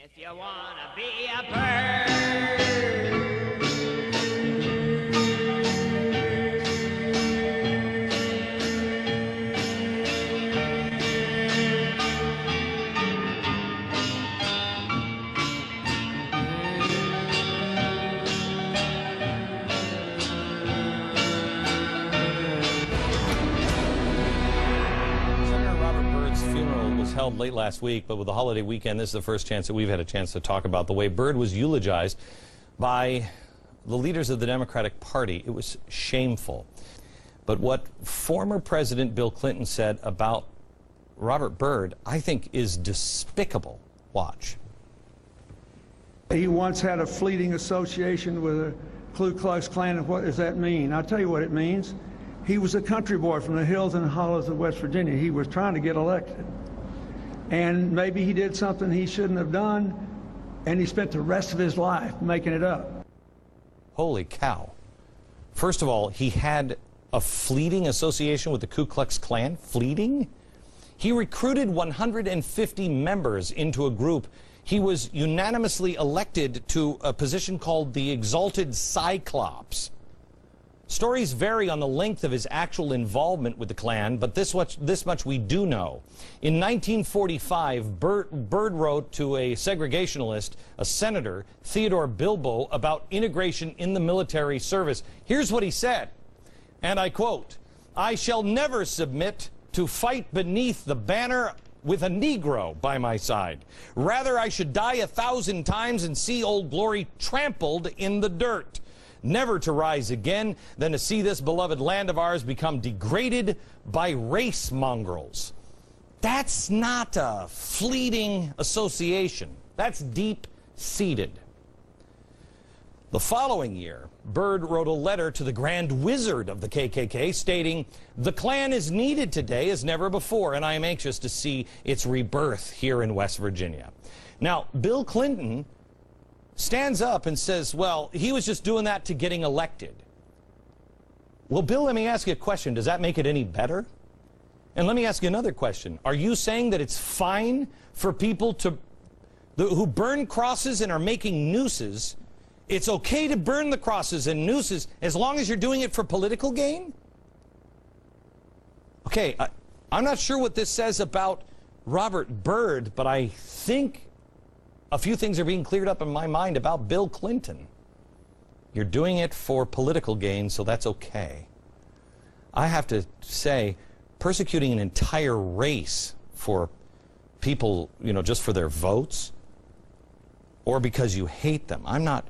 If you wanna be a bird. Held late last week, but with the holiday weekend, this is the first chance that we've had a chance to talk about the way Byrd was eulogized by the leaders of the Democratic Party. It was shameful. But what former President Bill Clinton said about Robert Byrd, I think, is despicable. Watch. He once had a fleeting association with the Ku Klux Klan, and what does that mean? I'll tell you what it means. He was a country boy from the hills and hollows of West Virginia. He was trying to get elected. And maybe he did something he shouldn't have done, and he spent the rest of his life making it up. Holy cow. First of all, he had a fleeting association with the Ku Klux Klan. Fleeting? He recruited 150 members into a group. He was unanimously elected to a position called the Exalted Cyclops. Stories vary on the length of his actual involvement with the Klan, but this much we do know. In 1945, Byrd wrote to a segregationalist, a senator, Theodore Bilbo, about integration in the military service. Here's what he said, and I quote, "I shall never submit to fight beneath the banner with a Negro by my side. Rather, I should die 1,000 times and see Old Glory trampled in the dirt. Never to rise again than to see this beloved land of ours become degraded by race mongrels." That's not a fleeting association. That's deep-seated. The following year, Byrd wrote a letter to the Grand Wizard of the KKK stating, "The Klan is needed today as never before, and I am anxious to see its rebirth here in West Virginia." Now, Bill Clinton stands up and says, well, he was just doing that to getting elected. Well, Bill, let me ask you a question. Does that make it any better? And let me ask you another question. Are you saying that it's fine for people who burn crosses and are making nooses, it's okay to burn the crosses and nooses as long as you're doing it for political gain? Okay, I'm not sure what this says about Robert Byrd, but I think a few things are being cleared up in my mind about Bill Clinton. You're doing it for political gain, so that's okay. I have to say, persecuting an entire race for people, just for their votes, or because you hate them, I'm not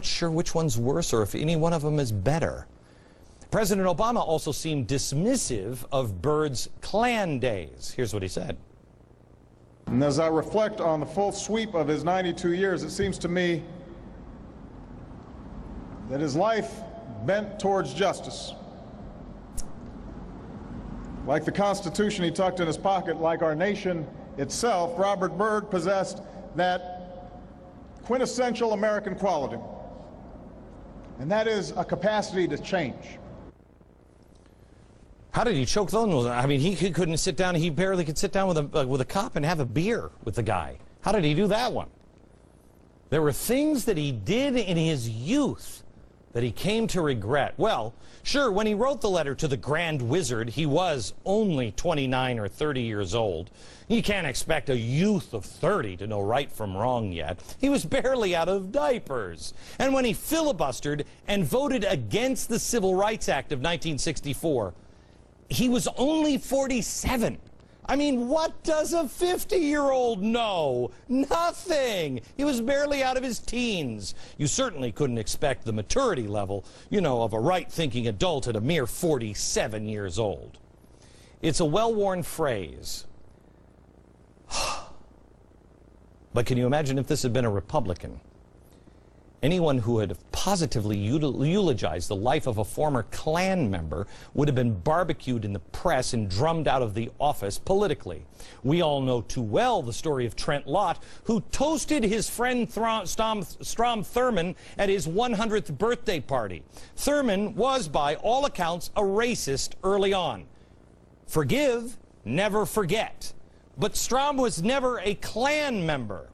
sure which one's worse or if any one of them is better. President Obama also seemed dismissive of Byrd's Klan days. Here's what he said. And as I reflect on the full sweep of his 92 years, it seems to me that his life bent towards justice. Like the Constitution he tucked in his pocket, like our nation itself, Robert Byrd possessed that quintessential American quality, and that is a capacity to change. How did he choke those? I mean, he couldn't sit down. He barely could sit down with a cop and have a beer with the guy. How did he do that one? There were things that he did in his youth that he came to regret. Well, sure, when he wrote the letter to the Grand Wizard, he was only 29 or 30 years old. You can't expect a youth of 30 to know right from wrong yet. He was barely out of diapers. And when he filibustered and voted against the Civil Rights Act of 1964, he was only 47. I mean, what does a 50-year-old know? Nothing. He was barely out of his teens. You certainly couldn't expect the maturity level, of a right-thinking adult at a mere 47 years old. It's a well-worn phrase. But can you imagine if this had been a Republican? Anyone who had positively eulogized the life of a former Klan member would have been barbecued in the press and drummed out of the office politically. We all know too well the story of Trent Lott, who toasted his friend Strom Thurmond at his 100th birthday party. Thurmond was, by all accounts, a racist early on. Forgive, never forget. But Strom was never a Klan member.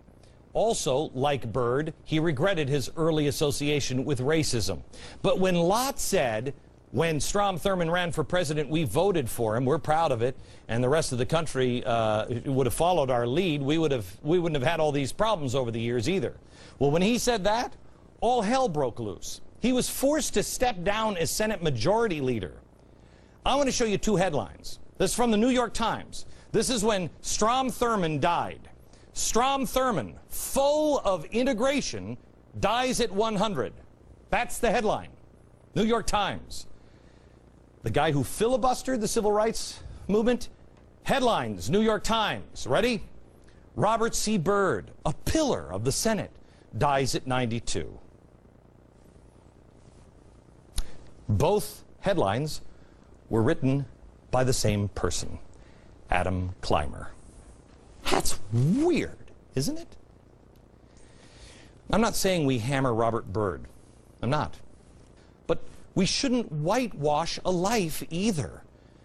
Also, like Byrd, he regretted his early association with racism. But when Lott said, when Strom Thurmond ran for president, we voted for him, we're proud of it, and the rest of the country would have followed our lead, we wouldn't have had all these problems over the years either. Well, when he said that, all hell broke loose. He was forced to step down as Senate Majority Leader. I want to show you two headlines. This is from the New York Times. This is when Strom Thurmond died. Strom Thurmond, foe of integration, dies at 100. That's the headline. New York Times. The guy who filibustered the civil rights movement? Headlines, New York Times. Ready? Robert Byrd, a pillar of the Senate, dies at 92. Both headlines were written by the same person, Adam Clymer. That's weird, isn't it? I'm not saying we hammer Robert Byrd. I'm not. But we shouldn't whitewash a life either.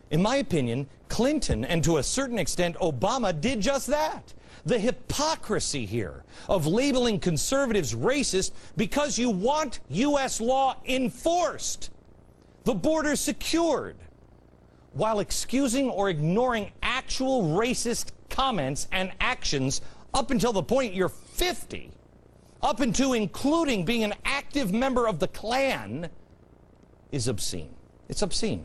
In my opinion, Clinton, and to a certain extent Obama, did just that. The hypocrisy here of labeling conservatives racist because you want U.S. law enforced, the border secured, while excusing or ignoring actual racist comments and actions up until the point you're 50, up into including being an active member of the Klan, is obscene. It's obscene.